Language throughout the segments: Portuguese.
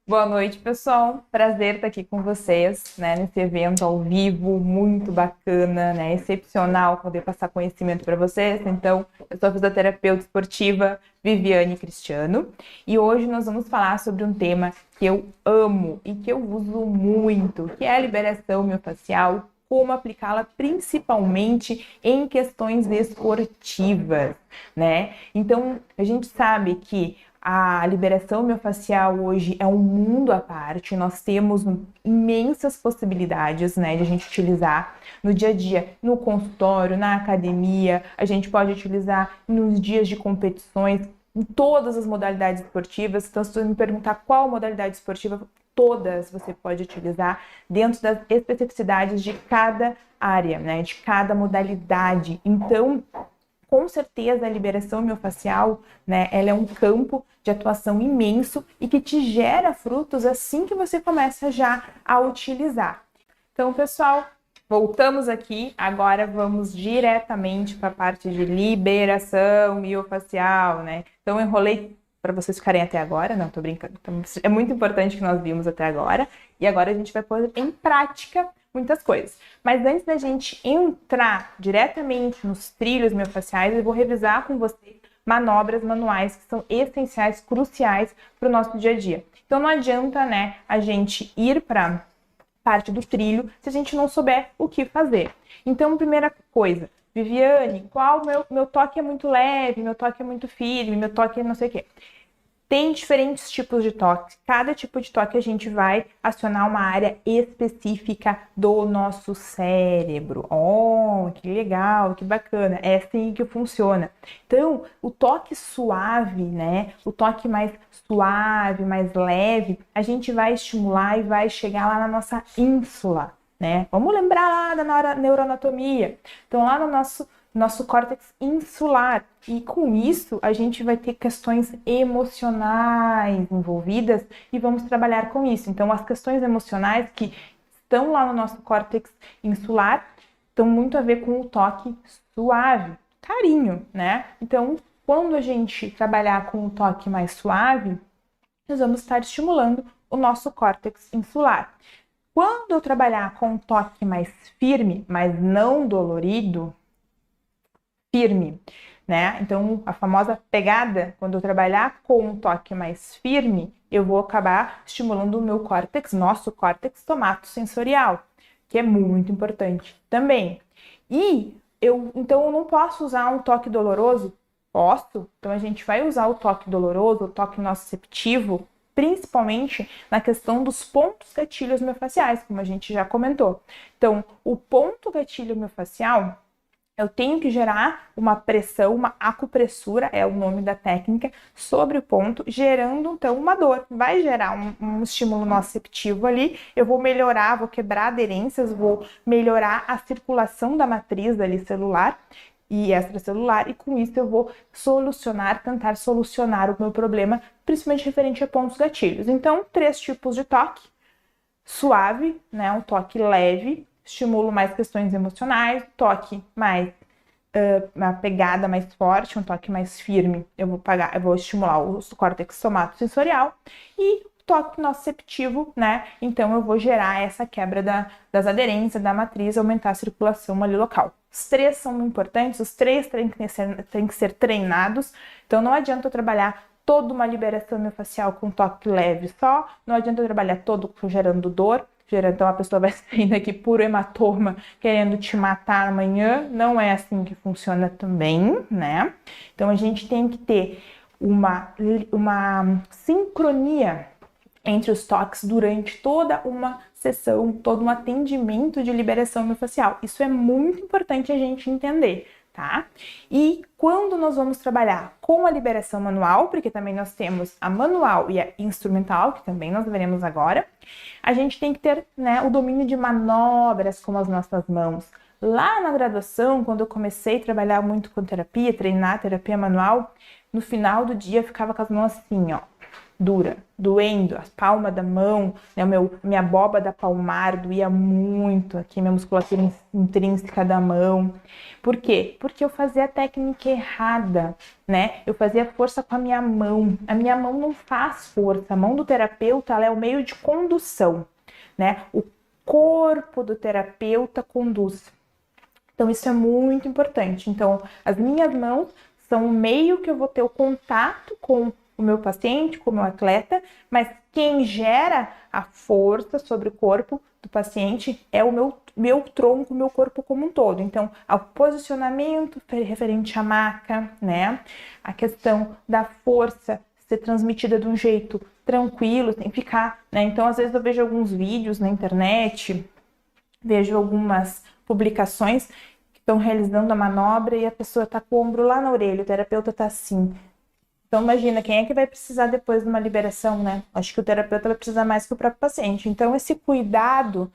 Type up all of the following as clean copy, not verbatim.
Boa noite, pessoal. Prazer estar aqui com vocês, né, nesse evento ao vivo, muito bacana, né, excepcional poder passar conhecimento para vocês. Então, eu sou a fisioterapeuta esportiva Viviane Cristiano e hoje nós vamos falar sobre um tema que eu amo e que eu uso muito, que é a liberação miofascial, como aplicá-la principalmente em questões esportivas, né? Então, a gente sabe que a liberação miofascial hoje é um mundo à parte, nós temos imensas possibilidades, né, de a gente utilizar no dia a dia, no consultório, na academia, a gente pode utilizar nos dias de competições, em todas as modalidades esportivas. Então, se você me perguntar qual modalidade esportiva, todas você pode utilizar dentro das especificidades de cada área, né, de cada modalidade. Então, com certeza a liberação miofascial, né, ela é um campo de atuação imenso e que te gera frutos assim que você começa já a utilizar. Então, pessoal, voltamos aqui, agora vamos diretamente para a parte de liberação miofascial, né? Então, eu enrolei para vocês ficarem até agora, não, tô brincando. Então, é muito importante que nós vimos até agora e agora a gente vai pôr em prática muitas coisas. Mas antes da gente entrar diretamente nos trilhos miofasciais, eu vou revisar com você manobras manuais que são essenciais, cruciais para o nosso dia a dia. Então não adianta, né, a gente ir para parte do trilho se a gente não souber o que fazer. Então, primeira coisa, Viviane, qual meu toque é muito leve, meu toque é muito firme, meu toque é não sei o quê. Tem diferentes tipos de toque. Cada tipo de toque a gente vai acionar uma área específica do nosso cérebro. Oh, que legal, que bacana. É assim que funciona. Então, o toque suave, né? O toque mais suave, mais leve, a gente vai estimular e vai chegar lá na nossa ínsula, né? Vamos lembrar lá da neuroanatomia. Então, lá no nosso córtex insular. E com isso, a gente vai ter questões emocionais envolvidas e vamos trabalhar com isso. Então, as questões emocionais que estão lá no nosso córtex insular estão muito a ver com o toque suave, carinho, né? Então, quando a gente trabalhar com o toque mais suave, nós vamos estar estimulando o nosso córtex insular. Quando eu trabalhar com um toque mais firme, mas não dolorido, firme, né? Então, a famosa pegada, quando eu trabalhar com um toque mais firme, eu vou acabar estimulando o meu córtex, nosso córtex somatosensorial, que é muito importante também. Então, eu não posso usar um toque doloroso? Posso. Então, a gente vai usar o toque doloroso, o toque nociceptivo, principalmente na questão dos pontos gatilhos miofasciais, como a gente já comentou. Então, o ponto gatilho miofascial, eu tenho que gerar uma pressão, uma acupressura, é o nome da técnica, sobre o ponto, gerando então uma dor. Vai gerar um estímulo nociceptivo ali, eu vou melhorar, vou quebrar aderências, vou melhorar a circulação da matriz ali celular e extracelular, e com isso eu vou tentar solucionar o meu problema, principalmente referente a pontos gatilhos. Então, 3 tipos de toque: suave, né, um toque leve, estimulo mais questões emocionais; toque mais, uma pegada mais forte, um toque mais firme, eu vou estimular o córtex somatosensorial; e toque nociceptivo, né, então eu vou gerar essa quebra das aderências da matriz, aumentar a circulação ali local. Os 3 são importantes, os 3 têm que ser treinados, então não adianta eu trabalhar toda uma liberação miofascial com toque leve só, não adianta eu trabalhar todo gerando dor, então a pessoa vai saindo aqui puro hematoma, querendo te matar amanhã. Não é assim que funciona também, né? Então a gente tem que ter uma sincronia entre os toques durante toda uma sessão, todo um atendimento de liberação miofascial. Isso é muito importante a gente entender, tá? E quando nós vamos trabalhar com a liberação manual, porque também nós temos a manual e a instrumental, que também nós veremos agora, a gente tem que ter, né, o domínio de manobras com as nossas mãos. Lá na graduação, quando eu comecei a trabalhar muito com terapia, treinar terapia manual, no final do dia eu ficava com as mãos assim, ó, dura, doendo, a palma da mão, né, minha abóbada palmar doía muito aqui, minha musculatura intrínseca da mão. Por quê? Porque eu fazia a técnica errada, né? Eu fazia força com a minha mão. A minha mão não faz força. A mão do terapeuta, ela é o meio de condução, né? O corpo do terapeuta conduz. Então, isso é muito importante. Então, as minhas mãos são o meio que eu vou ter o contato com o meu paciente, com o meu atleta, mas quem gera a força sobre o corpo do paciente é o meu tronco, o meu corpo como um todo. Então, o posicionamento referente à maca, né? A questão da força ser transmitida de um jeito tranquilo, sem ficar, né? Então, às vezes eu vejo alguns vídeos na internet, vejo algumas publicações que estão realizando a manobra e a pessoa está com o ombro lá na orelha, o terapeuta está assim. Então, imagina, quem é que vai precisar depois de uma liberação, né? Acho que o terapeuta vai precisar mais que o próprio paciente. Então, esse cuidado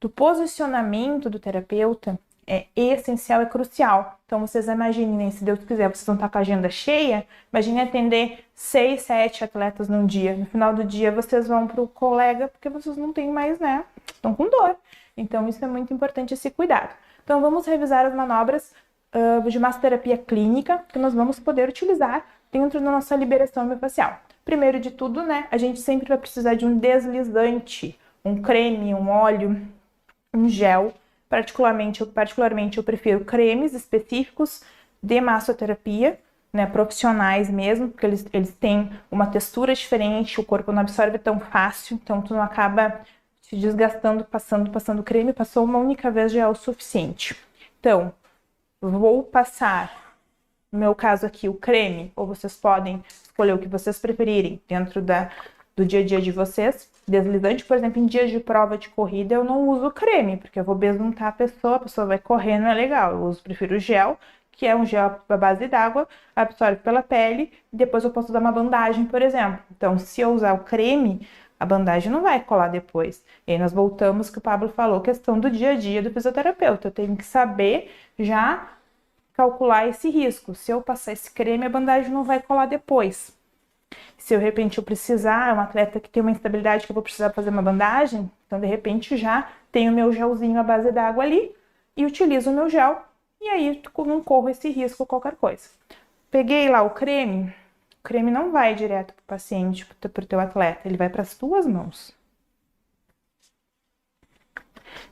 do posicionamento do terapeuta é essencial, é crucial. Então, vocês imaginem, né? Se Deus quiser, vocês vão estar com a agenda cheia, imagine atender 6, 7 atletas num dia. No final do dia, vocês vão para o colega, porque vocês não têm mais, né? Estão com dor. Então, isso é muito importante, esse cuidado. Então, vamos revisar as manobras de massoterapia clínica que nós vamos poder utilizar dentro da nossa liberação miofascial. Primeiro de tudo, né, a gente sempre vai precisar de um deslizante, um creme, um óleo, um gel. Particularmente eu prefiro cremes específicos de massoterapia, né, profissionais mesmo, porque eles têm uma textura diferente, o corpo não absorve tão fácil, então tu não acaba se desgastando, passando creme, passou uma única vez já é o suficiente. Então, vou passar, no meu caso aqui, o creme, ou vocês podem escolher o que vocês preferirem dentro do dia a dia de vocês. Deslizante, por exemplo, em dias de prova de corrida, eu não uso creme, porque eu vou besuntar a pessoa vai correr, não é legal. Eu prefiro gel, que é um gel à base d'água, absorve pela pele, e depois eu posso usar uma bandagem, por exemplo. Então, se eu usar o creme, a bandagem não vai colar depois. E aí nós voltamos que o Pablo falou, questão do dia a dia do fisioterapeuta. Eu tenho que saber já calcular esse risco. Se eu passar esse creme, a bandagem não vai colar depois. Se de repente eu precisar, é um atleta que tem uma instabilidade que eu vou precisar fazer uma bandagem, então de repente já tenho meu gelzinho à base d'água ali e utilizo o meu gel e aí não corro esse risco qualquer coisa. Peguei lá o creme não vai direto para o paciente, para o teu atleta, ele vai para as tuas mãos.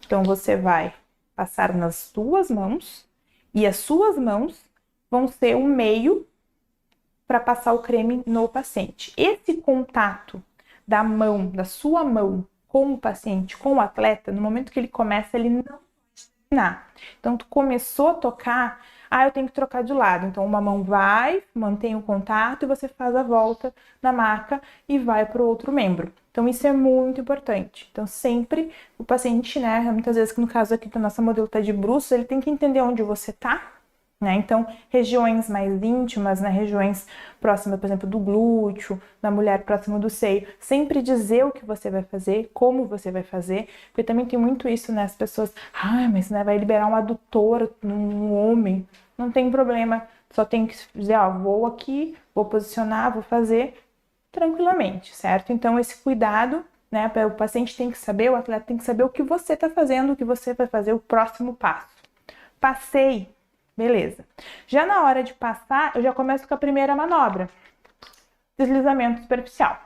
Então você vai passar nas tuas mãos e as suas mãos vão ser o meio para passar o creme no paciente. Esse contato da mão, da sua mão com o paciente, com o atleta, no momento que ele começa, ele não pode terminar. Então, tu começou a tocar, eu tenho que trocar de lado. Então, uma mão vai, mantém o contato e você faz a volta na maca e vai para o outro membro. Então, isso é muito importante. Então, sempre o paciente, né, muitas vezes, no caso aqui da nossa modelo tá de bruços, ele tem que entender onde você tá, né? Então, regiões mais íntimas, né? Regiões próximas, por exemplo, do glúteo, da mulher próxima do seio. Sempre dizer o que você vai fazer, como você vai fazer, porque também tem muito isso, né? As pessoas, mas né, vai liberar um adutor num homem. Não tem problema, só tem que dizer, vou aqui, vou posicionar, vou fazer tranquilamente, certo? Então, esse cuidado, né? O paciente tem que saber, o atleta tem que saber o que você está fazendo, o que você vai fazer, o próximo passo. Passei. Beleza. Já na hora de passar, eu já começo com a primeira manobra. Deslizamento superficial.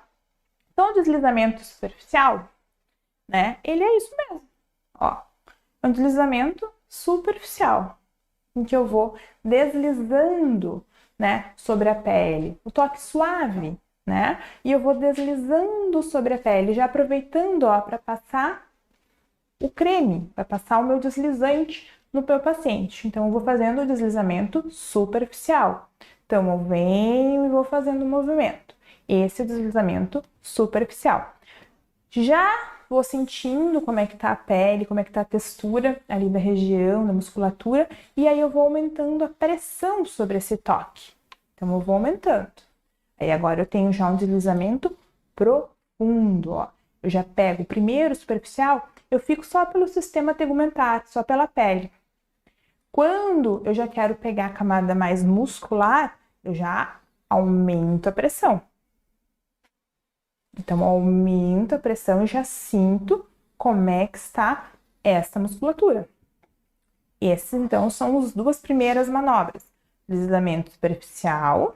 Então, o deslizamento superficial, né? Ele é isso mesmo. Ó, é um deslizamento superficial, em que eu vou deslizando, né, sobre a pele. O toque suave, né? E eu vou deslizando sobre a pele, já aproveitando, ó, para passar o creme, para passar o meu deslizante no meu paciente. Então, eu vou fazendo o deslizamento superficial. Então, eu venho e vou fazendo o movimento. Esse é o deslizamento superficial. Já vou sentindo como é que tá a pele, como é que tá a textura ali da região, da musculatura, e aí eu vou aumentando a pressão sobre esse toque. Então, eu vou aumentando. Aí, agora eu tenho já um deslizamento profundo, ó. Eu já pego o primeiro superficial, eu fico só pelo sistema tegumentar, só pela pele. Quando eu já quero pegar a camada mais muscular, eu já aumento a pressão. Então, eu aumento a pressão e já sinto como é que está essa musculatura. Esses, então, são as duas primeiras manobras. Deslizamento superficial,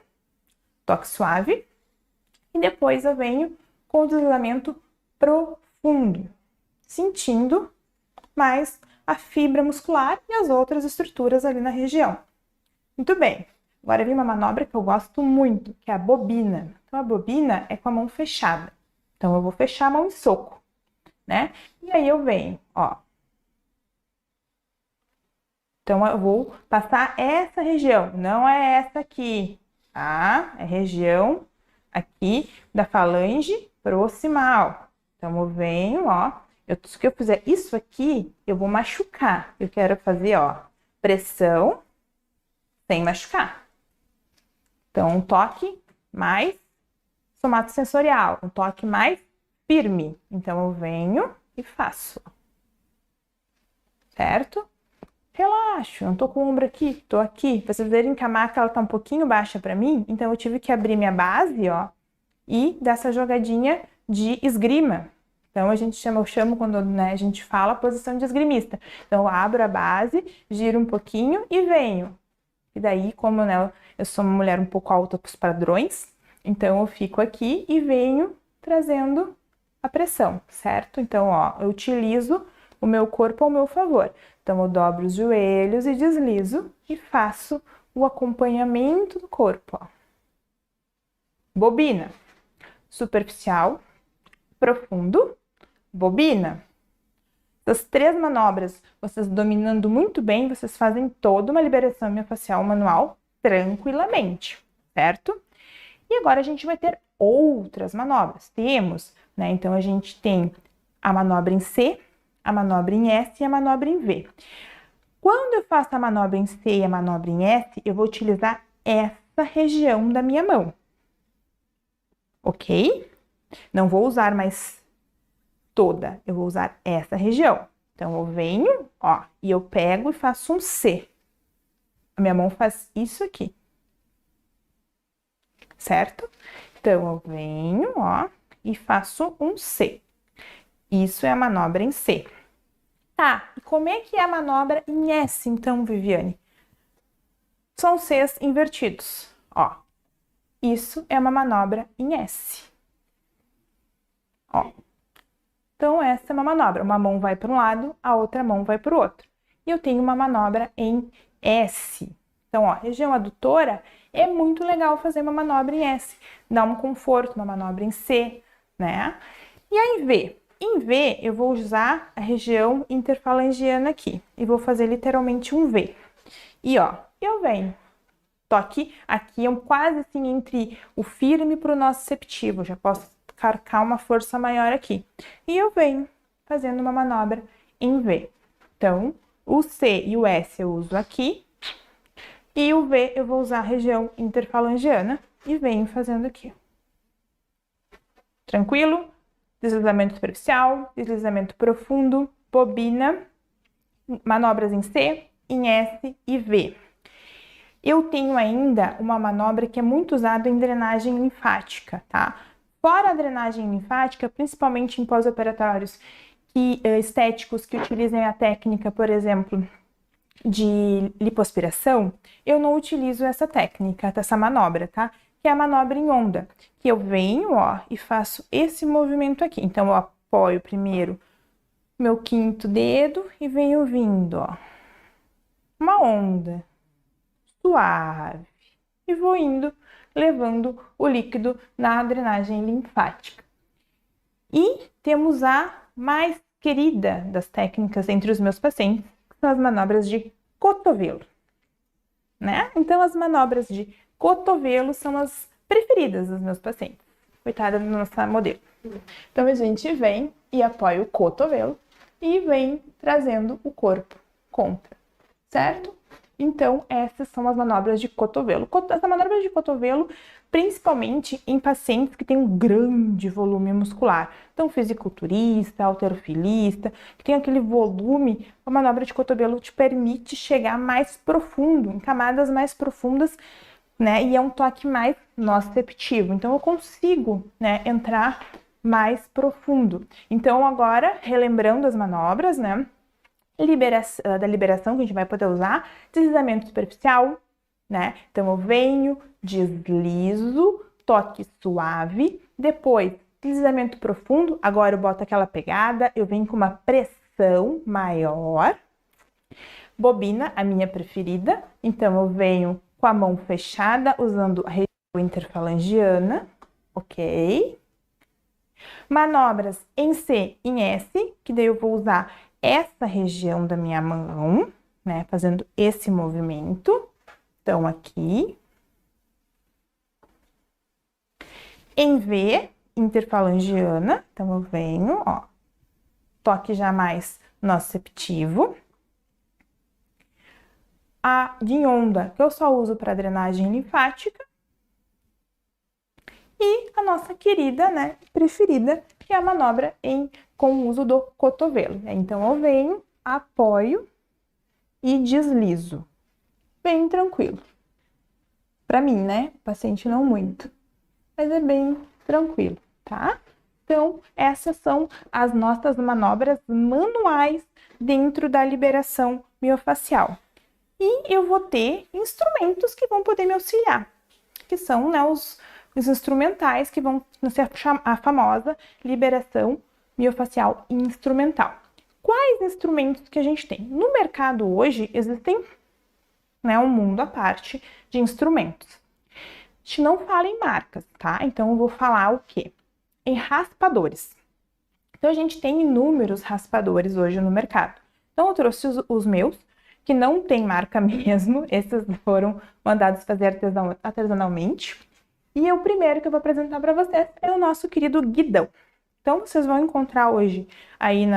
toque suave. E depois eu venho com o deslizamento profundo, sentindo mais a fibra muscular e as outras estruturas ali na região. Muito bem. Agora vem uma manobra que eu gosto muito, que é a bobina. Então, a bobina é com a mão fechada. Então, eu vou fechar a mão em soco, né? E aí eu venho, ó. Então, eu vou passar essa região, não é essa aqui, tá? É região aqui da falange proximal. Então, eu venho, ó. Se eu fizer isso aqui, eu vou machucar. Eu quero fazer, ó, pressão sem machucar. Então, um toque mais somatosensorial, um toque mais firme. Então, eu venho e faço. Certo? Relaxo, não tô com o ombro aqui, tô aqui. Pra vocês verem que a maca, ela tá um pouquinho baixa pra mim, então eu tive que abrir minha base, ó, e dar essa jogadinha de esgrima. Então, eu chamo quando, né, a gente fala a posição de esgrimista. Então, eu abro a base, giro um pouquinho e venho. E daí, como, né, eu sou uma mulher um pouco alta para os padrões, então eu fico aqui e venho trazendo a pressão, certo? Então, ó, eu utilizo o meu corpo ao meu favor. Então, eu dobro os joelhos e deslizo e faço o acompanhamento do corpo, ó. Bobina, superficial, profundo, bobina. Essas três manobras, vocês dominando muito bem, vocês fazem toda uma liberação miofascial manual tranquilamente, certo? E agora a gente vai ter outras manobras. Temos, né? Então, a gente tem a manobra em C, a manobra em S e a manobra em V. Quando eu faço a manobra em C e a manobra em S, eu vou utilizar essa região da minha mão. Ok? Não vou usar mais toda, eu vou usar essa região. Então, eu venho, ó, e eu pego e faço um C. A minha mão faz isso aqui. Certo? Então, eu venho, ó, e faço um C. Isso é a manobra em C. Tá, e como é que é a manobra em S, então, Viviane? São Cs invertidos, ó. Isso é uma manobra em S. Ó. Então, essa é uma manobra. Uma mão vai para um lado, a outra mão vai para o outro. E eu tenho uma manobra em S. Então, ó, região adutora, é muito legal fazer uma manobra em S. Dá um conforto, uma manobra em C, né? E aí, em V? Em V, eu vou usar a região interfalangiana aqui. E vou fazer literalmente um V. E, ó, eu venho. Tô aqui é quase assim entre o firme para o nociceptivo. Já posso carcar uma força maior aqui. E eu venho fazendo uma manobra em V. Então, o C e o S eu uso aqui. E o V eu vou usar a região interfalangiana e venho fazendo aqui. Tranquilo? Deslizamento superficial, deslizamento profundo, bobina, manobras em C, em S e V. Eu tenho ainda uma manobra que é muito usada em drenagem linfática, tá? Fora a drenagem linfática, principalmente em pós-operatórios estéticos que utilizem a técnica, por exemplo, de lipoaspiração, eu não utilizo essa técnica, essa manobra, tá? Que é a manobra em onda, que eu venho, ó, e faço esse movimento aqui. Então, eu apoio primeiro meu quinto dedo e venho vindo, ó, uma onda suave e vou indo, levando o líquido na drenagem linfática. E temos a mais querida das técnicas entre os meus pacientes, que são as manobras de cotovelo, né? Então, as manobras de cotovelo são as preferidas dos meus pacientes. Coitada da nossa modelo. Então, a gente vem e apoia o cotovelo e vem trazendo o corpo contra, certo? Então, essas são as manobras de cotovelo. Essa manobra de cotovelo, principalmente em pacientes que têm um grande volume muscular. Então, fisiculturista, halterofilista, que tem aquele volume, a manobra de cotovelo te permite chegar mais profundo, em camadas mais profundas, né? E é um toque mais nociceptivo. Então, eu consigo, né, entrar mais profundo. Então, agora, relembrando as manobras, né? Da liberação que a gente vai poder usar, deslizamento superficial, né? Então, eu venho, deslizo, toque suave, depois deslizamento profundo, agora eu boto aquela pegada, eu venho com uma pressão maior. Bobina, a minha preferida, então eu venho com a mão fechada, usando a região interfalangiana, ok? Manobras em C e em S, que daí eu vou usar essa região da minha mão, né, fazendo esse movimento. Então, aqui. Em V, interfalangiana, então eu venho, ó, toque já mais noceptivo. A de onda, que eu só uso para drenagem linfática. E a nossa querida, né, preferida, que é a manobra com o uso do cotovelo. Então, eu venho, apoio e deslizo. Bem tranquilo. Para mim, né? O paciente não muito. Mas é bem tranquilo, tá? Então, essas são as nossas manobras manuais dentro da liberação miofacial. E eu vou ter instrumentos que vão poder me auxiliar, que são, né, os instrumentais que vão ser a famosa liberação miofacial instrumental. Quais instrumentos que a gente tem? No mercado hoje existem, né, um mundo à parte de instrumentos. A gente não fala em marcas, tá? Então eu vou falar o quê? Em raspadores. Então a gente tem inúmeros raspadores hoje no mercado. Então eu trouxe os meus, que não tem marca mesmo, esses foram mandados fazer artesanalmente. E o primeiro que eu vou apresentar para vocês é o nosso querido guidão. Então, vocês vão encontrar hoje aí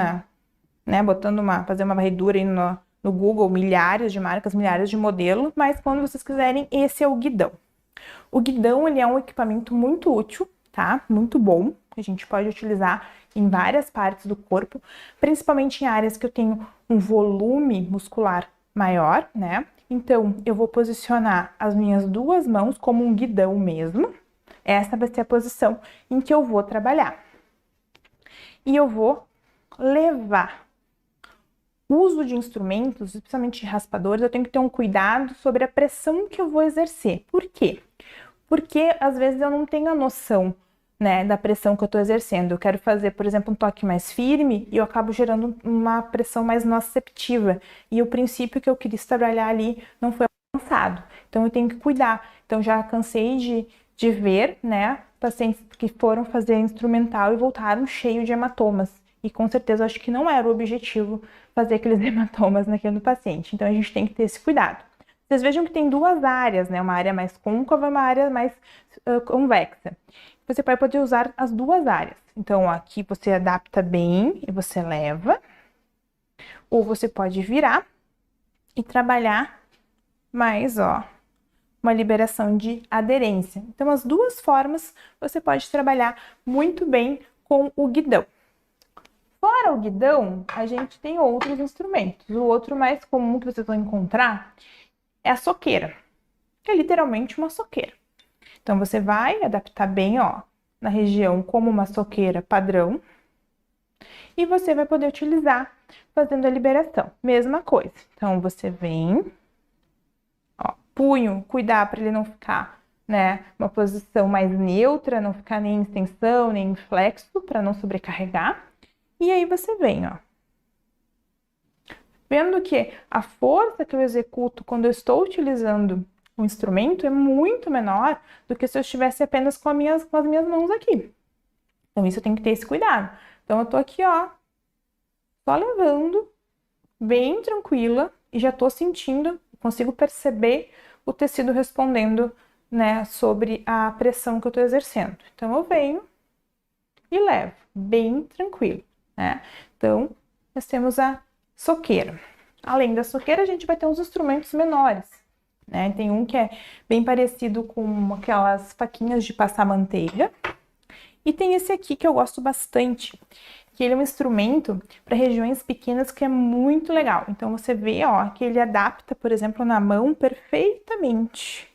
fazer uma varredura aí no Google, milhares de marcas, milhares de modelos, mas quando vocês quiserem, esse é o guidão. O guidão, ele é um equipamento muito útil, tá? Muito bom, que a gente pode utilizar em várias partes do corpo, principalmente em áreas que eu tenho um volume muscular maior, né? Então, eu vou posicionar as minhas duas mãos como um guidão mesmo. Essa vai ser a posição em que eu vou trabalhar. E eu vou levar. O uso de instrumentos, especialmente de raspadores, eu tenho que ter um cuidado sobre a pressão que eu vou exercer. Por quê? Porque, às vezes, eu não tenho a noção, né, da pressão que eu estou exercendo. Eu quero fazer, por exemplo, um toque mais firme e eu acabo gerando uma pressão mais noceptiva. E o princípio que eu queria trabalhar ali não foi alcançado. Então, eu tenho que cuidar. Então, já cansei de ver, né, pacientes que foram fazer instrumental e voltaram cheios de hematomas. E com certeza, eu acho que não era o objetivo fazer aqueles hematomas naquele paciente. Então, a gente tem que ter esse cuidado. Vocês vejam que tem duas áreas, né? Uma área mais côncava e uma área mais convexa. Você vai poder usar as duas áreas. Então, aqui você adapta bem e você leva. Ou você pode virar e trabalhar mais, ó, uma liberação de aderência. Então, as duas formas você pode trabalhar muito bem com o guidão. Fora o guidão, a gente tem outros instrumentos. O outro mais comum que vocês vão encontrar é a soqueira. É literalmente uma soqueira. Então, você vai adaptar bem, ó, na região como uma soqueira padrão. E você vai poder utilizar fazendo a liberação. Mesma coisa. Então, você vem, ó, punho, cuidar para ele não ficar, né, uma posição mais neutra, não ficar nem em extensão, nem em flexo, para não sobrecarregar. E aí você vem, ó. Vendo que a força que eu executo quando eu estou utilizando o instrumento é muito menor do que se eu estivesse apenas com as minhas mãos aqui. Então, isso eu tenho que ter esse cuidado. Então, eu tô aqui, ó, só levando, bem tranquila, e já tô sentindo, consigo perceber o tecido respondendo, né, sobre a pressão que eu tô exercendo. Então, eu venho e levo, bem tranquilo, né? Então, nós temos a soqueira. Além da soqueira, a gente vai ter uns instrumentos menores, né? Tem um que é bem parecido com aquelas faquinhas de passar manteiga. E tem esse aqui que eu gosto bastante, que ele é um instrumento para regiões pequenas que é muito legal. Então, você vê, ó, que ele adapta, por exemplo, na mão perfeitamente.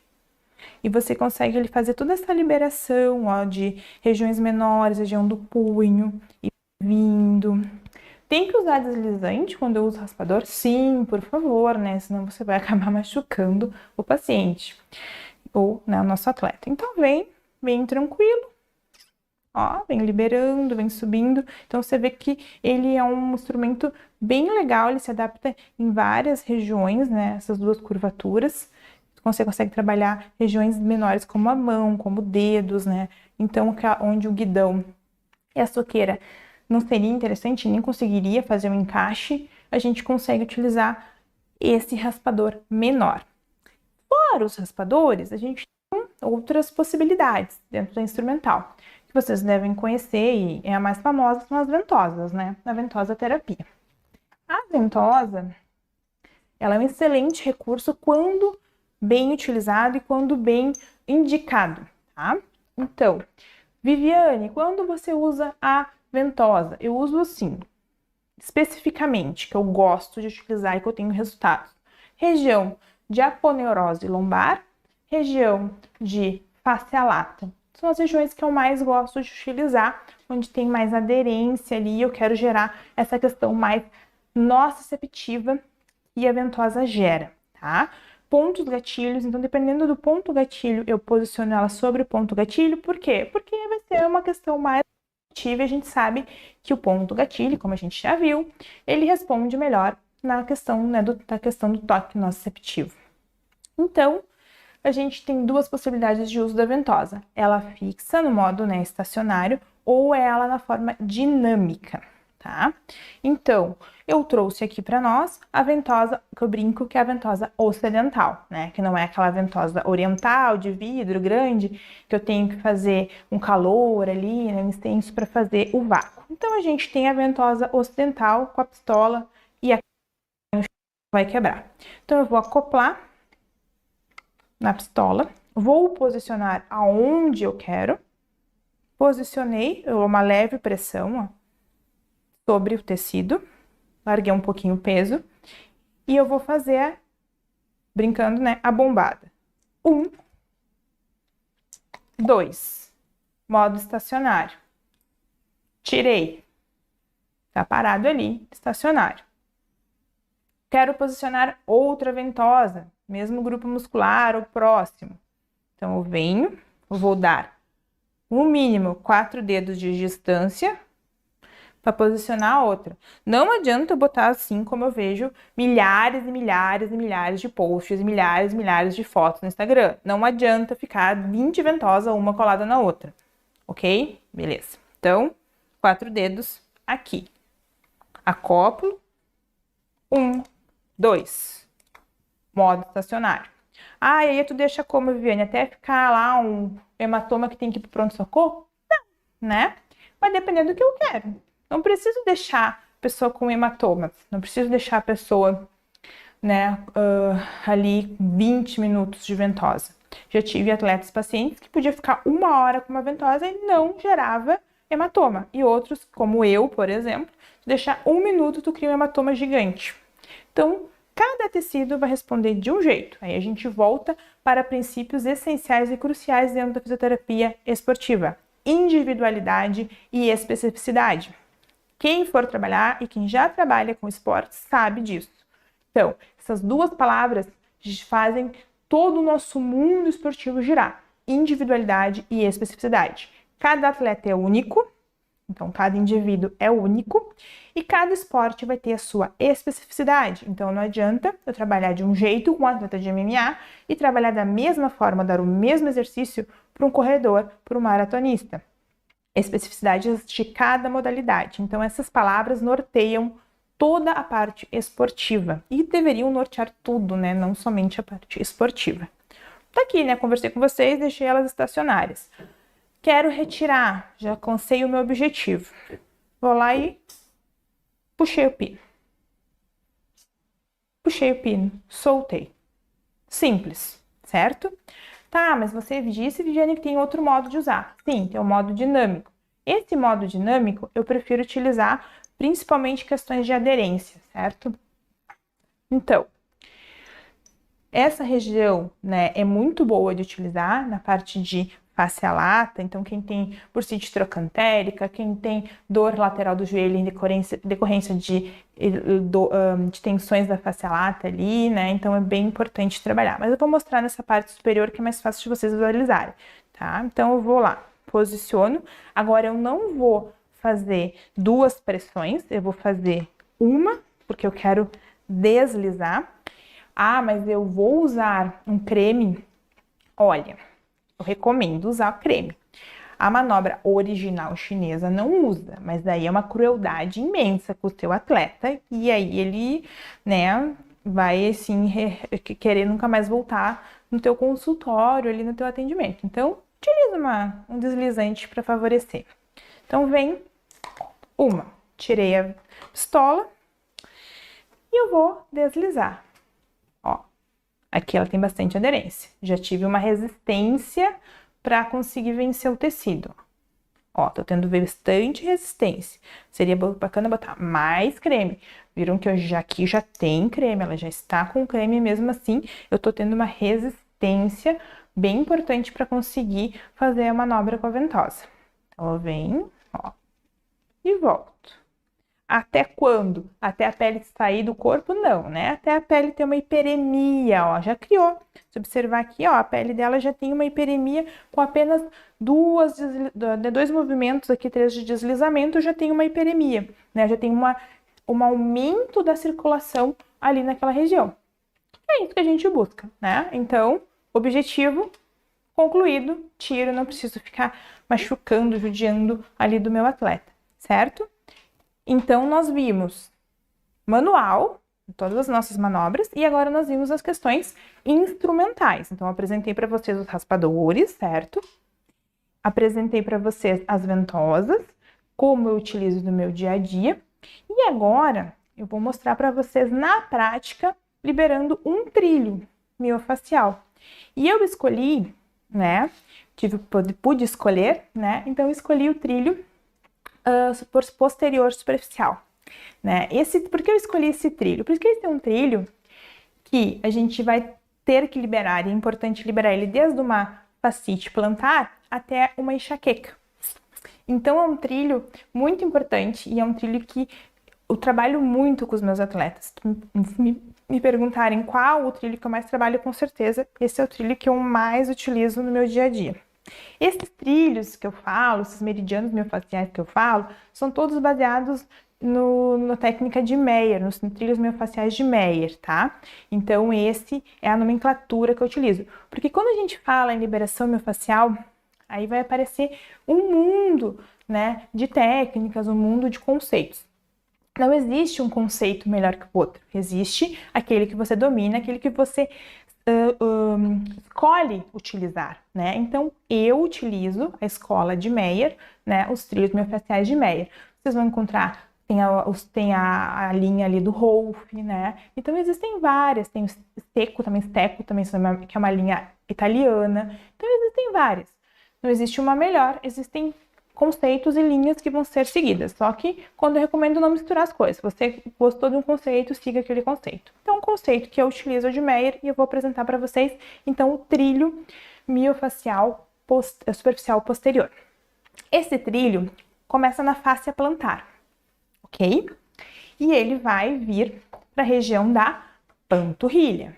E você consegue ele fazer toda essa liberação, ó, de regiões menores, região do punho, e vindo. Tem que usar deslizante quando eu uso raspador? Sim, por favor, né? Senão você vai acabar machucando o paciente ou, né, o nosso atleta. Então, vem tranquilo, ó, vem liberando, vem subindo. Então, você vê que ele é um instrumento bem legal, ele se adapta em várias regiões, né? Essas duas curvaturas. Você consegue trabalhar regiões menores como a mão, como dedos, né? Então, onde o guidão e a soqueira não seria interessante, nem conseguiria fazer um encaixe, a gente consegue utilizar esse raspador menor. Fora os raspadores, a gente tem outras possibilidades dentro da instrumental, que vocês devem conhecer, e é a mais famosa, são as ventosas, né? A ventosa terapia. A ventosa, ela é um excelente recurso quando bem utilizado e quando bem indicado, tá? Então, Viviane, quando você usa a ventosa? Eu uso assim, especificamente, que eu gosto de utilizar e que eu tenho resultados. Região de aponeurose lombar, região de face lata. São as regiões que eu mais gosto de utilizar, onde tem mais aderência ali, eu quero gerar essa questão mais nociceptiva que a ventosa gera, tá? Pontos gatilhos, então dependendo do ponto gatilho, eu posiciono ela sobre o ponto gatilho, por quê? Porque vai ser uma questão mais ativa, a gente sabe que o ponto gatilho, como a gente já viu, ele responde melhor na questão, né, da questão do toque nociceptivo. Então, a gente tem duas possibilidades de uso da ventosa. Ela fixa no modo, né, estacionário ou ela na forma dinâmica, tá? Então, eu trouxe aqui para nós a ventosa, que eu brinco que é a ventosa ocidental, né? Que não é aquela ventosa oriental de vidro grande, que eu tenho que fazer um calor ali, né, um extenso para fazer o vácuo. Então, a gente tem a ventosa ocidental com a pistola e a vai quebrar. Então, eu vou acoplar na pistola, vou posicionar aonde eu quero, posicionei, eu dou uma leve pressão, ó, sobre o tecido, larguei um pouquinho o peso, e eu vou fazer, brincando, né, a bombada. 1, 2, modo estacionário. Tirei, tá parado ali, estacionário. Quero posicionar outra ventosa, mesmo grupo muscular ou próximo. Então, eu venho, eu vou dar no mínimo 4 dedos de distância para posicionar a outra. Não adianta eu botar assim como eu vejo milhares e milhares e milhares de posts, milhares e milhares de fotos no Instagram. Não adianta ficar 20 ventosas uma colada na outra, ok? Beleza. Então, 4 dedos aqui. Acoplo. 1, 2. Modo estacionário. Ah, e aí tu deixa como, Viviane? Até ficar lá um hematoma que tem que ir pro pronto-socorro? Não, né? Vai depender do que eu quero. Não preciso deixar a pessoa com hematomas. Não preciso deixar a pessoa, né, ali 20 minutos de ventosa. Já tive atletas pacientes que podia ficar 1 hora com uma ventosa e não gerava hematoma. E outros, como eu, por exemplo, deixar 1 minuto, tu cria um hematoma gigante. Então, cada tecido vai responder de um jeito. Aí a gente volta para princípios essenciais e cruciais dentro da fisioterapia esportiva: individualidade e especificidade. Quem for trabalhar e quem já trabalha com esporte sabe disso. Então, essas duas palavras fazem todo o nosso mundo esportivo girar: individualidade e especificidade. Cada atleta é único. Então, cada indivíduo é único e cada esporte vai ter a sua especificidade. Então, não adianta eu trabalhar de um jeito com um atleta de MMA e trabalhar da mesma forma, dar o mesmo exercício para um corredor, para um maratonista. Especificidades de cada modalidade. Então, essas palavras norteiam toda a parte esportiva e deveriam nortear tudo, né? Não somente a parte esportiva. Tá aqui, né? Conversei com vocês, deixei elas estacionárias. Quero retirar, já alcancei o meu objetivo. Vou lá e puxei o pino. Puxei o pino, soltei. Simples, certo? Tá, mas você disse, Viviane, que tem outro modo de usar. Sim, tem o modo dinâmico. Esse modo dinâmico eu prefiro utilizar principalmente questões de aderência, certo? Então, Essa região, né, é muito boa de utilizar na parte de fáscia lata, então quem tem bursite trocantérica, quem tem dor lateral do joelho em decorrência de tensões da fáscia lata ali, né, então é bem importante trabalhar. Mas eu vou mostrar nessa parte superior que é mais fácil de vocês visualizarem, tá? Então eu vou lá, posiciono. Agora eu não vou fazer 2 pressões, eu vou fazer uma, porque eu quero deslizar. Ah, mas eu vou usar um creme. Olha, eu recomendo usar creme. A manobra original chinesa não usa, mas daí é uma crueldade imensa com o teu atleta e aí ele, né, vai assim querer nunca mais voltar no teu consultório, ali no teu atendimento. Então, utiliza um deslizante para favorecer. Então, vem uma, tirei a pistola e eu vou deslizar. Ó, aqui ela tem bastante aderência. Já tive uma resistência para conseguir vencer o tecido. Ó, tô tendo bastante resistência. Seria bacana botar mais creme. Viram que aqui já tem creme, ela já está com creme, mesmo assim eu tô tendo uma resistência bem importante para conseguir fazer a manobra com a ventosa. Então eu venho, ó, e volto. Até quando? Até a pele sair do corpo? Não, né? Até a pele ter uma hiperemia, ó, já criou. Se observar aqui, ó, a pele dela já tem uma hiperemia com apenas 2 movimentos aqui, 3 de deslizamento, já tem uma hiperemia, né? Já tem um aumento da circulação ali naquela região. É isso que a gente busca, né? Então, objetivo concluído, tiro, não preciso ficar machucando, judiando ali do meu atleta, certo? Então, nós vimos manual, todas as nossas manobras, e agora nós vimos as questões instrumentais. Então, eu apresentei para vocês os raspadores, certo? Apresentei para vocês as ventosas, como eu utilizo no meu dia a dia. E agora, eu vou mostrar para vocês na prática, liberando um trilho miofacial. E eu escolhi, né, pude escolher, né, então eu escolhi o trilho posterior superficial, né? Por que eu escolhi esse trilho? Porque esse é um trilho que a gente vai ter que liberar, e é importante liberar ele desde uma fascite plantar até uma enxaqueca. Então é um trilho muito importante e é um trilho que eu trabalho muito com os meus atletas. Me perguntarem qual o trilho que eu mais trabalho, com certeza esse é o trilho que eu mais utilizo no meu dia a dia. Esses trilhos que eu falo, esses meridianos miofaciais que eu falo, são todos baseados na técnica de Meyer, nos trilhos miofaciais de Meyer, tá? Então, esse é a nomenclatura que eu utilizo. Porque quando a gente fala em liberação miofacial, aí vai aparecer um mundo, né, de técnicas, um mundo de conceitos. Não existe um conceito melhor que o outro. Existe aquele que você domina, aquele que você escolhe utilizar, né? Então, eu utilizo a escola de Meyer, né? Os trilhos miofaciais de Meyer. Vocês vão encontrar, tem a linha ali do Rolf, né? Então, existem várias. Tem o Stecco também, que é uma linha italiana. Então, existem várias. Não existe uma melhor, existem conceitos e linhas que vão ser seguidas. Só que quando eu recomendo não misturar as coisas. Se você gostou de um conceito, siga aquele conceito. Então, um conceito que eu utilizo é de Meyer e eu vou apresentar para vocês, então, o trilho miofacial superficial posterior. Esse trilho começa na fáscia plantar, ok? E ele vai vir para a região da panturrilha.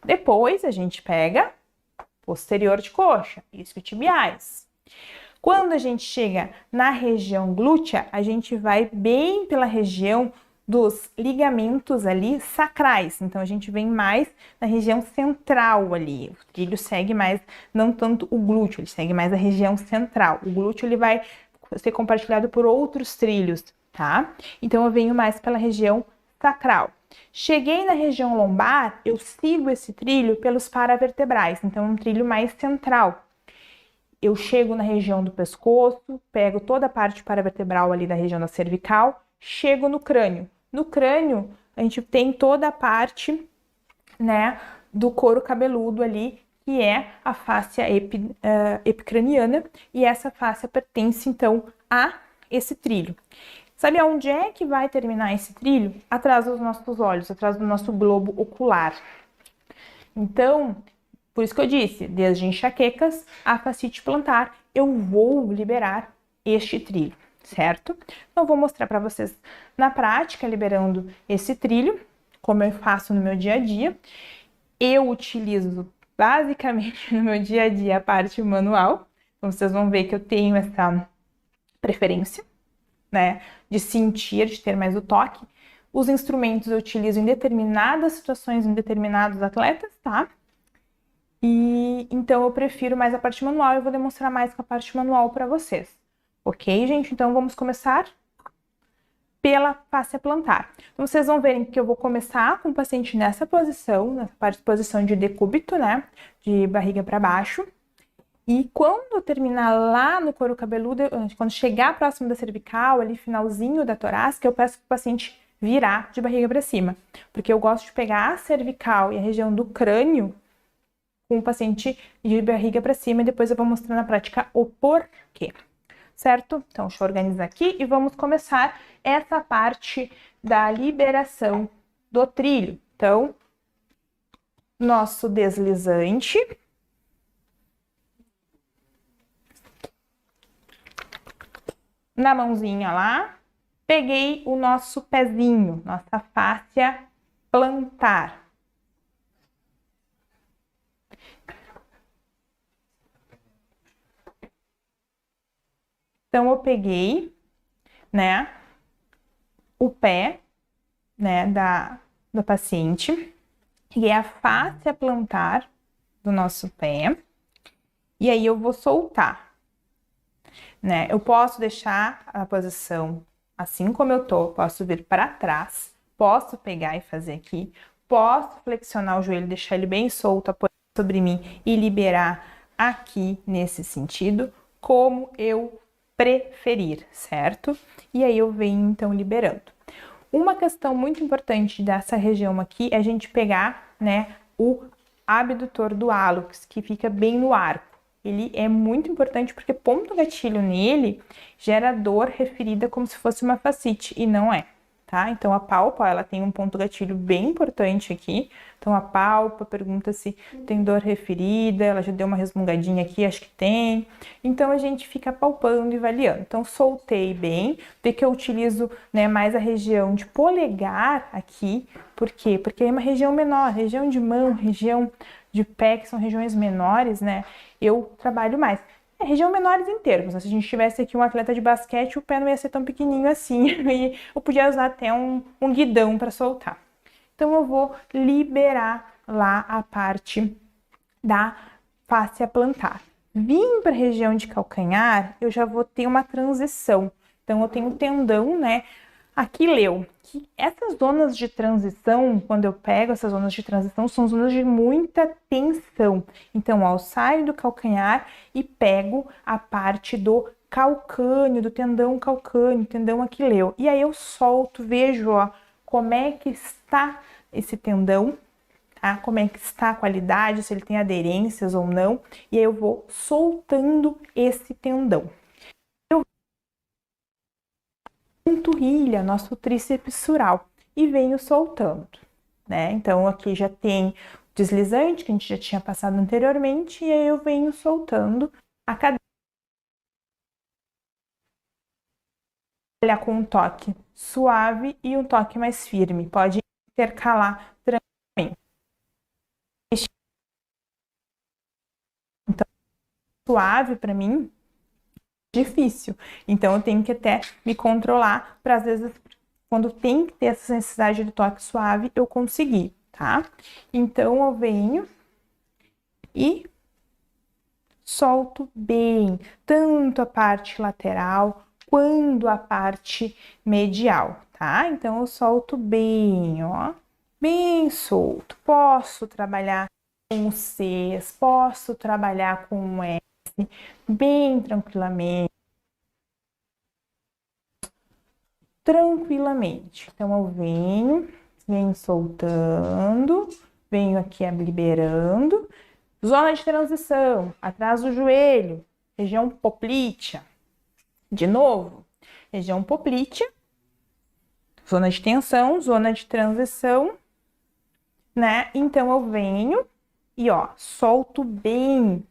Depois, a gente pega posterior de coxa, isquiotibiais. Quando a gente chega na região glútea, a gente vai bem pela região dos ligamentos ali sacrais. Então, a gente vem mais na região central ali. O trilho segue mais, não tanto o glúteo, ele segue mais a região central. O glúteo, ele vai ser compartilhado por outros trilhos, tá? Então, eu venho mais pela região sacral. Cheguei na região lombar, eu sigo esse trilho pelos paravertebrais. Então, é um trilho mais central. Eu chego na região do pescoço, pego toda a parte paravertebral ali da região da cervical, chego no crânio. No crânio, a gente tem toda a parte, né, do couro cabeludo ali, que é a fáscia epicraniana, e essa fáscia pertence, então, a esse trilho. Sabe aonde é que vai terminar esse trilho? Atrás dos nossos olhos, atrás do nosso globo ocular. Então, por isso que eu disse, desde enxaquecas a fascite plantar, eu vou liberar este trilho, certo? Então, eu vou mostrar para vocês na prática, liberando esse trilho, como eu faço no meu dia a dia. Eu utilizo basicamente no meu dia a dia a parte manual, então vocês vão ver que eu tenho essa preferência, né, de sentir, de ter mais o toque. Os instrumentos eu utilizo em determinadas situações, em determinados atletas, tá? E então eu prefiro mais a parte manual, eu vou demonstrar mais com a parte manual para vocês. Ok, gente? Então vamos começar pela fáscia plantar. Então vocês vão verem que eu vou começar com o paciente nessa posição, nessa parte de posição de decúbito, né? De barriga para baixo. E quando eu terminar lá no couro cabeludo, quando chegar próximo da cervical, ali finalzinho da torácica, eu peço para o paciente virar de barriga para cima. Porque eu gosto de pegar a cervical e a região do crânio com o paciente de barriga para cima e depois eu vou mostrar na prática o porquê. Certo? Então, deixa eu organizar aqui e vamos começar essa parte da liberação do trilho. Então, nosso deslizante. Na mãozinha lá, peguei o nosso pezinho, nossa fáscia plantar. Então, eu peguei, né, o pé, né, do paciente, peguei a fáscia plantar do nosso pé, e aí eu vou soltar, né? Eu posso deixar a posição assim como eu tô, posso vir para trás, posso pegar e fazer aqui, posso flexionar o joelho, deixar ele bem solto, apoiar sobre mim e liberar aqui nesse sentido, como eu preferir, certo? E aí eu venho então liberando. Uma questão muito importante dessa região aqui é a gente pegar, né, o abdutor do hálux, que fica bem no arco. Ele é muito importante porque ponto gatilho nele gera dor referida como se fosse uma fascite, e não é, tá? Então a pálpebra, ela tem um ponto gatilho bem importante aqui. Então a pálpebra pergunta se tem dor referida, ela já deu uma resmungadinha aqui, acho que tem. Então a gente fica palpando e avaliando. Então soltei bem, vê que eu utilizo, né, mais a região de polegar aqui. Por quê? Porque é uma região menor, região de mão, região de pé, que são regiões menores, né? Eu trabalho mais. É, região menores em termos. Se a gente tivesse aqui um atleta de basquete, o pé não ia ser tão pequenininho assim. E eu podia usar até um guidão para soltar. Então, eu vou liberar lá a parte da fáscia plantar. Vim para a região de calcanhar, eu já vou ter uma transição. Então, eu tenho um tendão, né, aquileu. Que essas zonas de transição, quando eu pego essas zonas de transição, são zonas de muita tensão. Então, ó, eu saio do calcanhar e pego a parte do calcâneo, do tendão calcâneo, tendão aquileu. E aí eu solto, vejo, ó, como é que está esse tendão, tá? Como é que está a qualidade, se ele tem aderências ou não. E aí eu vou soltando esse tendão. Panturrilha, nosso tríceps sural, e venho soltando, né? Então aqui já tem deslizante que a gente já tinha passado anteriormente, e aí eu venho soltando a cadeira. Olhar com um toque suave e um toque mais firme, pode intercalar tranquilamente. Então, suave para mim difícil. Então eu tenho que até me controlar para às vezes quando tem que ter essa necessidade de toque suave eu conseguir, tá? Então eu venho e solto bem, tanto a parte lateral quanto a parte medial, tá? Então eu solto bem, ó, bem solto. Posso trabalhar com Cs, posso trabalhar com S, bem tranquilamente. Então eu venho soltando, venho aqui liberando. Zona de transição, atrás do joelho, região poplítea. De novo, região poplítea, zona de tensão, zona de transição, né? Então eu venho e, ó, solto bem.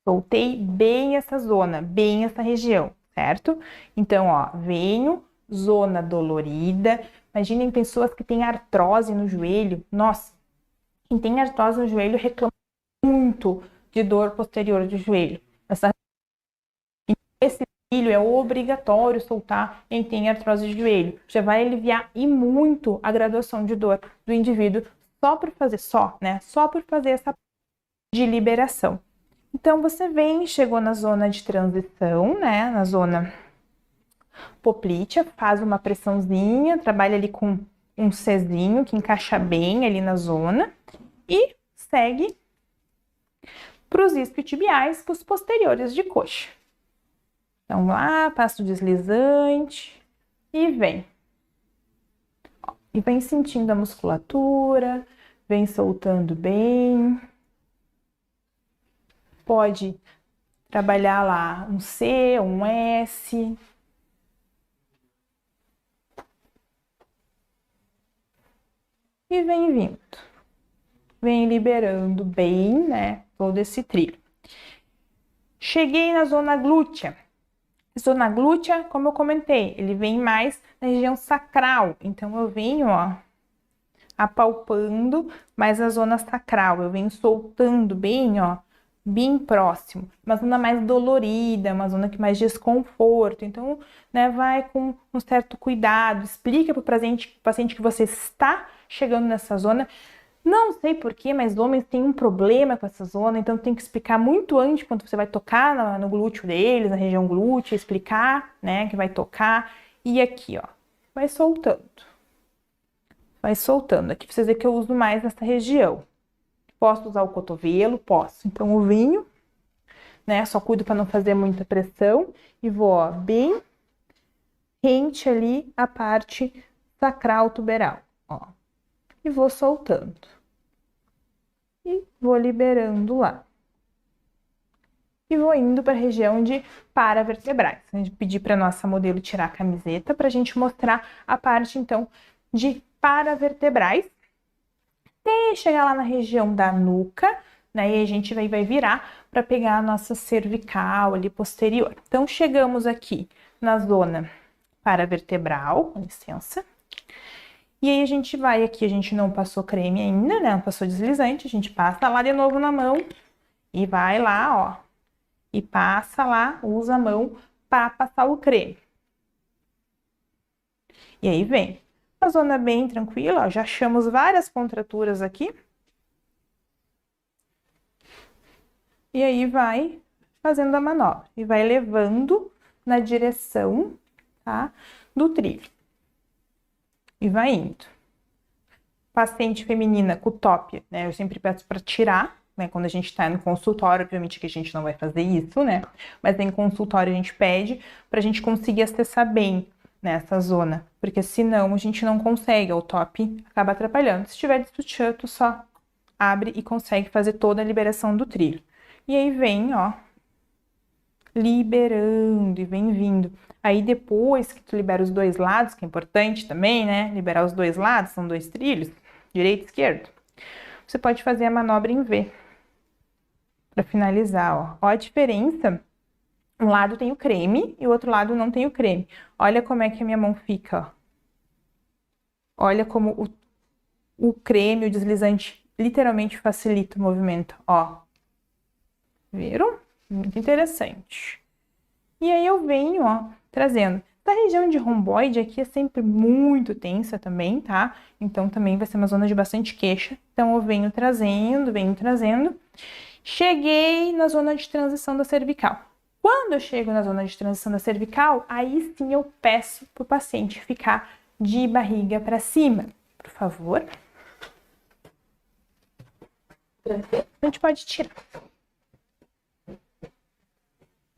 Soltei bem essa zona, bem essa região, certo? Então, ó, venho, zona dolorida. Imaginem pessoas que têm artrose no joelho. Nossa, quem tem artrose no joelho reclama muito de dor posterior do joelho. Esse trilho é obrigatório soltar em quem tem artrose de joelho. Já vai aliviar e muito a graduação de dor do indivíduo só por fazer, só por fazer essa de liberação. Então, você vem, chegou na zona de transição, né? Na zona poplítea, faz uma pressãozinha, trabalha ali com um Czinho que encaixa bem ali na zona e segue para os isquiotibiais, para os posteriores de coxa. Então, lá, passa o deslizante e vem. E vem sentindo a musculatura, vem soltando bem. Pode trabalhar lá um C, um S. E vem vindo. Vem liberando bem, né, todo esse trilho. Cheguei na zona glútea. Zona glútea, como eu comentei, ele vem mais na região sacral. Então, eu venho, ó, apalpando mais a zona sacral. Eu venho soltando bem, ó, bem próximo. Uma zona mais dolorida, uma zona que mais desconforto. Então, né, vai com um certo cuidado. Explica para o paciente que você está chegando nessa zona. Não sei porquê, mas homens têm um problema com essa zona, então tem que explicar muito antes quando você vai tocar no glúteo deles, na região glútea, explicar, né, que vai tocar. E aqui, ó, vai soltando. Vai soltando. Aqui precisa dizer que eu uso mais nessa região. Posso usar o cotovelo? Posso. Então, eu venho, né, só cuido para não fazer muita pressão e vou, ó, bem rente ali a parte sacral tuberal, ó. E vou soltando. E vou liberando lá. E vou indo para a região de paravertebrais. A gente pedir para nossa modelo tirar a camiseta para a gente mostrar a parte, então, de paravertebrais. Até chegar lá na região da nuca, né? E a gente vai virar para pegar a nossa cervical ali posterior. Então, chegamos aqui na zona paravertebral, com licença. E aí a gente vai aqui, a gente não passou creme ainda, né? Não passou deslizante, a gente passa lá de novo na mão e vai lá, ó. E passa lá, usa a mão para passar o creme. E aí vem. Uma zona bem tranquila, ó, já achamos várias contraturas aqui. E aí vai fazendo a manobra e vai levando na direção, tá, do trilho. E vai indo. Paciente feminina com top, né? Eu sempre peço para tirar, né? Quando a gente tá no consultório, obviamente que a gente não vai fazer isso, né? Mas em consultório a gente pede pra gente conseguir acessar bem nessa zona, porque senão a gente não consegue, o top acaba atrapalhando. Se tiver de sutiã, tu só abre e consegue fazer toda a liberação do trilho. E aí vem, ó, liberando e vem vindo. Aí depois que tu libera os dois lados, que é importante também, né? Liberar os dois lados, são dois trilhos, direito e esquerdo. Você pode fazer a manobra em V. Para finalizar, ó. Ó a diferença. Um lado tem o creme e o outro lado não tem o creme. Olha como é que a minha mão fica, ó. Olha como o creme, o deslizante, literalmente facilita o movimento, ó. Viram? Muito interessante. E aí eu venho, ó, trazendo. Essa região de romboide aqui é sempre muito tensa também, tá? Então também vai ser uma zona de bastante queixa. Então eu venho trazendo, venho trazendo. Cheguei na zona de transição da cervical. Quando eu chego na zona de transição da cervical, aí sim eu peço pro paciente ficar de barriga para cima, por favor. A gente pode tirar.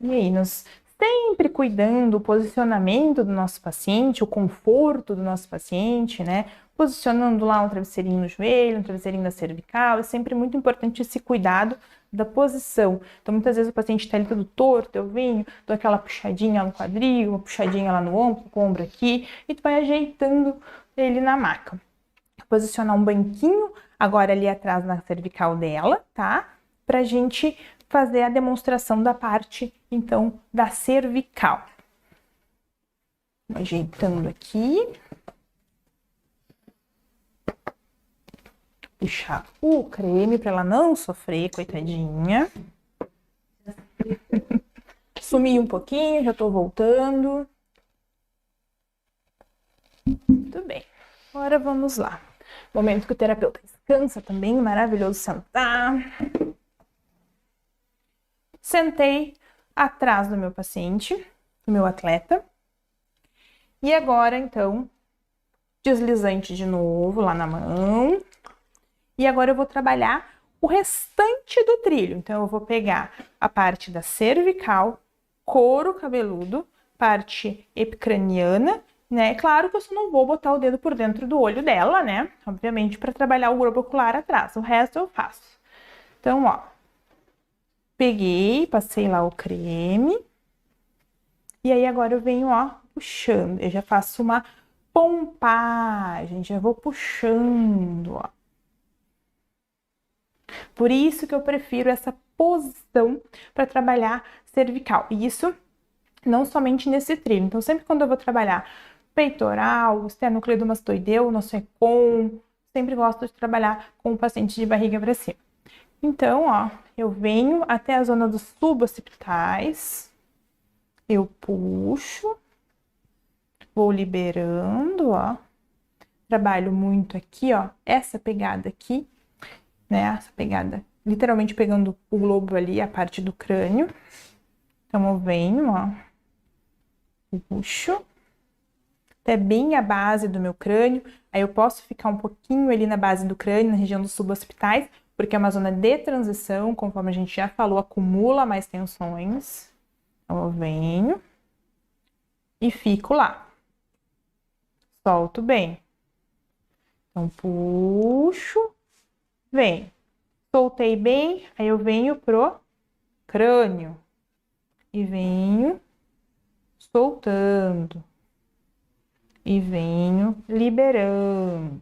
E aí, nos sempre cuidando do posicionamento do nosso paciente, o conforto do nosso paciente, né? Posicionando lá um travesseirinho no joelho, um travesseirinho na cervical, é sempre muito importante esse cuidado da posição. Então, muitas vezes o paciente está ali todo torto, eu venho, dou aquela puxadinha no quadril, uma puxadinha lá no ombro, com o ombro aqui, e tu vai ajeitando ele na maca. Posicionar um banquinho agora ali atrás na cervical dela, tá? Pra gente fazer a demonstração da parte, então, da cervical. Ajeitando aqui. Puxar o creme para ela não sofrer, coitadinha. Sumi um pouquinho, já tô voltando. Muito bem. Agora vamos lá. Momento que o terapeuta descansa também, maravilhoso sentar. Sentei atrás do meu paciente, do meu atleta. E agora, então, deslizante de novo lá na mão. E agora eu vou trabalhar o restante do trilho. Então, eu vou pegar a parte da cervical, couro cabeludo, parte epicraniana, né? Claro que eu só não vou botar o dedo por dentro do olho dela, né? Obviamente, para trabalhar o globo ocular atrás. O resto eu faço. Então, ó. Peguei, passei lá o creme. E aí, agora eu venho, ó, puxando. Eu já faço uma pompagem, já vou puxando, ó. Por isso que eu prefiro essa posição para trabalhar cervical. E isso não somente nesse trilho. Então, sempre quando eu vou trabalhar peitoral, esternocleidomastoideu, nosso econ, sempre gosto de trabalhar com o paciente de barriga para cima. Então, ó, eu venho até a zona dos suboccipitais, eu puxo, vou liberando, ó. Trabalho muito aqui, ó, essa pegada aqui, né? Essa pegada, literalmente pegando o globo ali, a parte do crânio. Então, eu venho, ó, puxo até bem a base do meu crânio. Aí eu posso ficar um pouquinho ali na base do crânio, na região dos suboccipitais, porque é uma zona de transição, conforme a gente já falou, acumula mais tensões. Então, eu venho e fico lá. Solto bem. Então, puxo, vem. Soltei bem, aí eu venho pro crânio. E venho soltando. E venho liberando.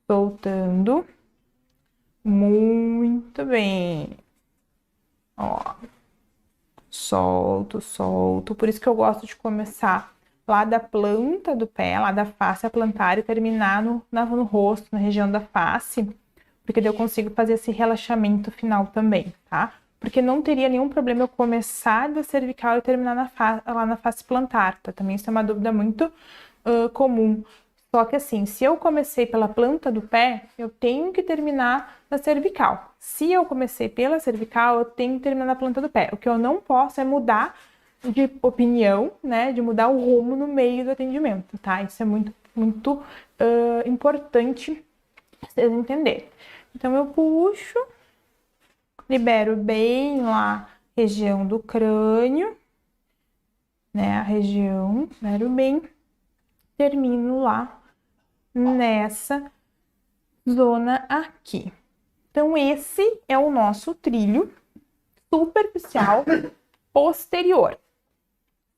Soltando. Muito bem. Ó. Solto, solto. Por isso que eu gosto de começar lá da planta do pé, lá da face plantar e terminar no rosto, na região da face. Porque daí eu consigo fazer esse relaxamento final também, tá? Porque não teria nenhum problema eu começar da cervical e terminar lá na face plantar, tá? Também isso é uma dúvida muito comum. Só que assim, se eu comecei pela planta do pé, eu tenho que terminar na cervical. Se eu comecei pela cervical, eu tenho que terminar na planta do pé. O que eu não posso é mudar de opinião, né? De mudar o rumo no meio do atendimento, tá? Isso é muito, muito importante vocês entenderem. Então, eu puxo, libero bem lá a região do crânio, né? A região, libero bem, termino lá nessa zona aqui. Então, esse é o nosso trilho superficial posterior,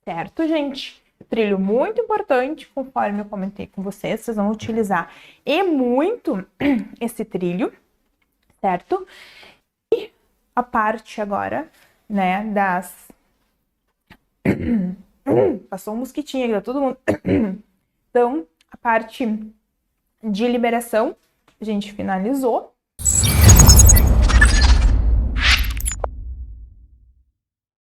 certo, gente? Trilho muito importante, conforme eu comentei com vocês, vocês vão utilizar e muito esse trilho, certo? E a parte agora, né, das... Passou um mosquitinho aqui, tá todo mundo... Então, a parte de liberação, a gente finalizou,